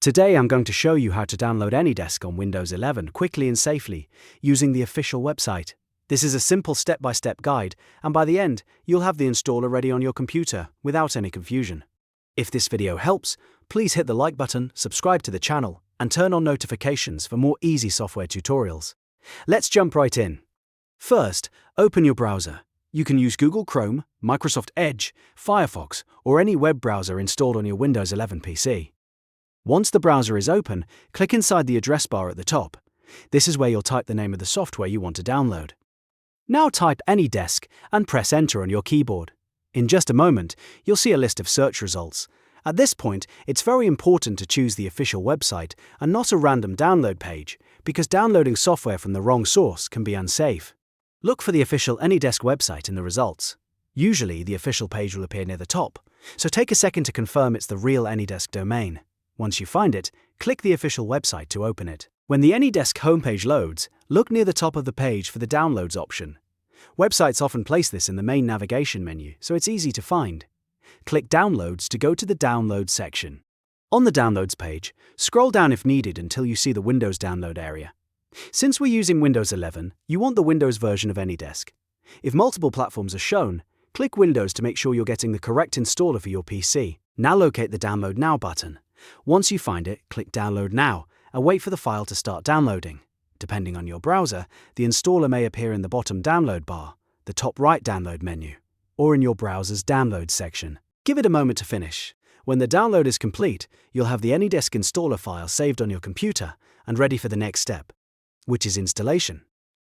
Today I'm going to show you how to download AnyDesk on Windows 11 quickly and safely using the official website. This is a simple step-by-step guide, and by the end, you'll have the installer ready on your computer without any confusion. If this video helps, please hit the like button, subscribe to the channel, and turn on notifications for more easy software tutorials. Let's jump right in. First, open your browser. You can use Google Chrome, Microsoft Edge, Firefox, or any web browser installed on your Windows 11 PC. Once the browser is open, click inside the address bar at the top. This is where you'll type the name of the software you want to download. Now type AnyDesk and press Enter on your keyboard. In just a moment, you'll see a list of search results. At this point, it's very important to choose the official website and not a random download page, because downloading software from the wrong source can be unsafe. Look for the official AnyDesk website in the results. Usually, the official page will appear near the top, so take a second to confirm it's the real AnyDesk domain. Once you find it, click the official website to open it. When the AnyDesk homepage loads, look near the top of the page for the Downloads option. Websites often place this in the main navigation menu, so it's easy to find. Click Downloads to go to the Downloads section. On the Downloads page, scroll down if needed until you see the Windows download area. Since we're using Windows 11, you want the Windows version of AnyDesk. If multiple platforms are shown, click Windows to make sure you're getting the correct installer for your PC. Now locate the Download Now button. Once you find it, click Download Now and wait for the file to start downloading. Depending on your browser, the installer may appear in the bottom download bar, the top right download menu, or in your browser's Downloads section. Give it a moment to finish. When the download is complete, you'll have the AnyDesk installer file saved on your computer and ready for the next step, which is installation.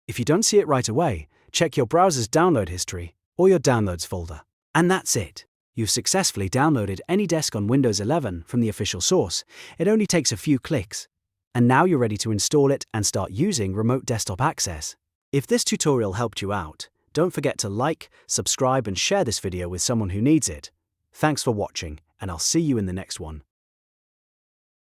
If you don't see it right away, check your browser's download history or your Downloads folder. And that's it. You've successfully downloaded AnyDesk on Windows 11 from the official source. It only takes a few clicks. And now you're ready to install it and start using remote desktop access. If this tutorial helped you out, don't forget to like, subscribe, and share this video with someone who needs it. Thanks for watching, and I'll see you in the next one.